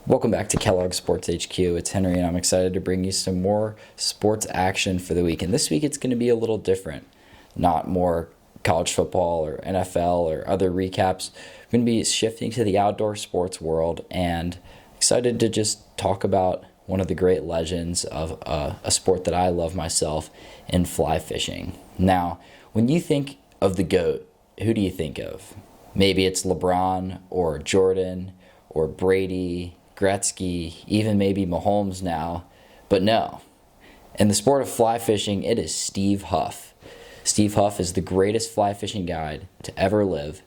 Welcome back to Kellogg Sports HQ. It's Henry, and I'm excited to bring you some more sports action for the week. And this week it's going to be a little different, not more college football or NFL or other recaps. We're going to be shifting to the outdoor sports world, and excited to just talk about one of the great legends of a sport that I love myself in fly fishing. Now, when you think of the GOAT, who do you think of? Maybe it's LeBron or Jordan or Brady, Gretzky, even maybe Mahomes now, but no. In the sport of fly fishing, it is Steve Huff. Steve Huff is the greatest fly fishing guide to ever live,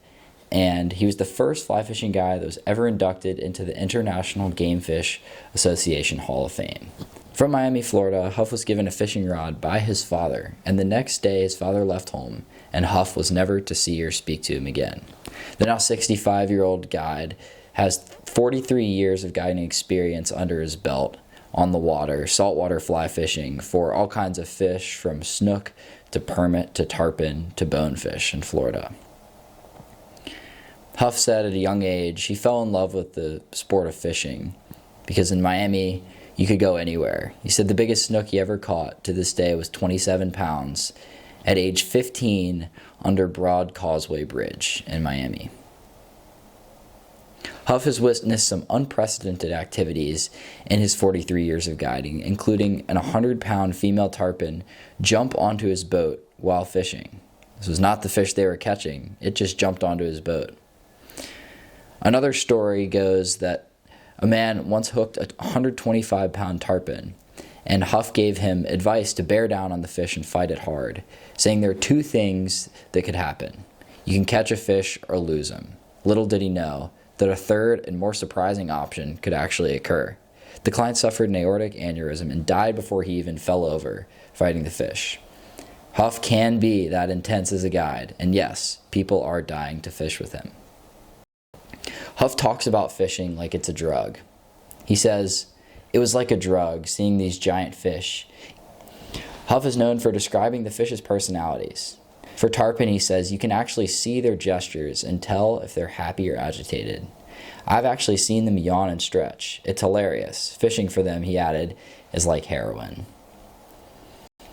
and he was the first fly fishing guide that was ever inducted into the International Game Fish Association Hall of Fame. From Miami, Florida, Huff was given a fishing rod by his father, and the next day his father left home, and Huff was never to see or speak to him again. The now 65-year-old guide has 43 years of guiding experience under his belt on the water, saltwater fly fishing for all kinds of fish from snook to permit to tarpon to bonefish in Florida. Huff said at a young age he fell in love with the sport of fishing because in Miami you could go anywhere. He said the biggest snook he ever caught to this day was 27 pounds at age 15 under Broad Causeway Bridge in Miami. Huff has witnessed some unprecedented activities in his 43 years of guiding, including an 100-pound female tarpon jump onto his boat while fishing. This was not the fish they were catching. It just jumped onto his boat. Another story goes that a man once hooked a 125-pound tarpon, and Huff gave him advice to bear down on the fish and fight it hard, saying there are two things that could happen. You can catch a fish or lose him. Little did he know that a third and more surprising option could actually occur. The client suffered an aortic aneurysm and died before he even fell over fighting the fish. Huff can be that intense as a guide, and yes, people are dying to fish with him. Huff talks about fishing like it's a drug. He says, "It was like a drug, seeing these giant fish." Huff is known for describing the fish's personalities. For tarpon, he says, you can actually see their gestures and tell if they're happy or agitated. I've actually seen them yawn and stretch. It's hilarious. Fishing for them, he added, is like heroin.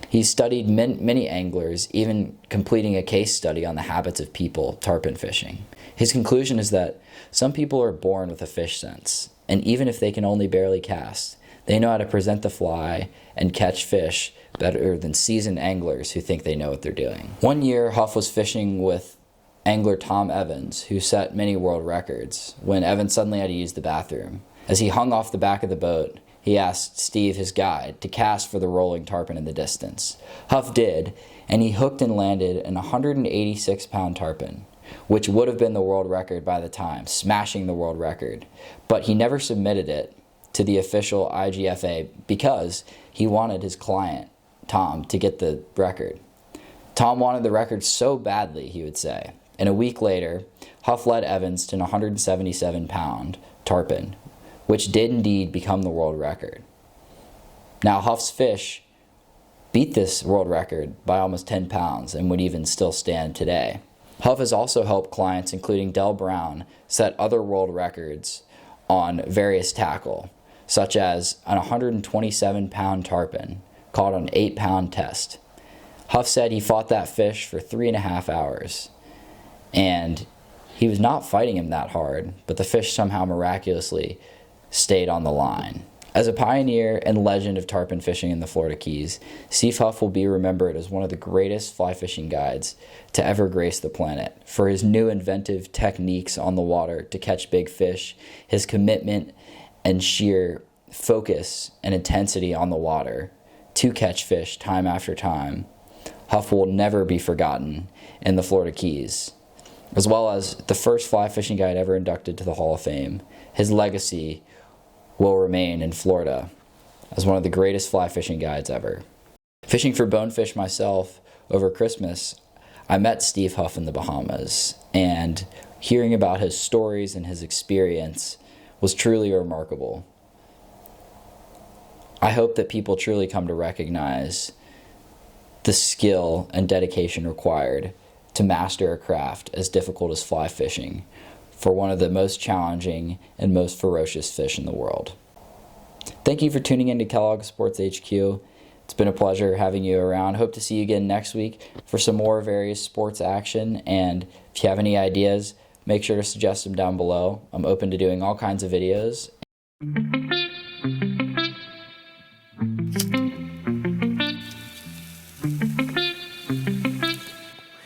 He's studied many anglers, even completing a case study on the habits of people tarpon fishing. His conclusion is that some people are born with a fish sense, and even if they can only barely cast, they know how to present the fly and catch fish better than seasoned anglers who think they know what they're doing. One year, Huff was fishing with angler Tom Evans, who set many world records, when Evans suddenly had to use the bathroom. As he hung off the back of the boat, he asked Steve, his guide, to cast for the rolling tarpon in the distance. Huff did, and he hooked and landed an 186-pound tarpon, which would have been the world record by the time, smashing the world record. But he never submitted it to the official IGFA because he wanted his client, Tom, to get the record. Tom wanted the record so badly, he would say. And a week later, Huff led Evans to an 177-pound tarpon, which did indeed become the world record. Now, Huff's fish beat this world record by almost 10 pounds and would even still stand today. Huff has also helped clients, including Del Brown, set other world records on various tackle, such as an 127-pound tarpon caught on an 8-pound test. Huff said he fought that fish for 3.5 hours, and he was not fighting him that hard, but the fish somehow miraculously stayed on the line. As a pioneer and legend of tarpon fishing in the Florida Keys, Steve Huff will be remembered as one of the greatest fly fishing guides to ever grace the planet for his new inventive techniques on the water to catch big fish, his commitment and sheer focus and intensity on the water to catch fish time after time. Huff will never be forgotten in the Florida Keys. As well as the first fly fishing guide ever inducted to the Hall of Fame, his legacy will remain in Florida as one of the greatest fly fishing guides ever. Fishing for bonefish myself over Christmas, I met Steve Huff in the Bahamas, and hearing about his stories and his experience was truly remarkable. I hope that people truly come to recognize the skill and dedication required to master a craft as difficult as fly fishing for one of the most challenging and most ferocious fish in the world. Thank you for tuning in to Kellogg Sports HQ. It's been a pleasure having you around. Hope to see you again next week for some more various sports action. And if you have any ideas, make sure to suggest them down below. I'm open to doing all kinds of videos.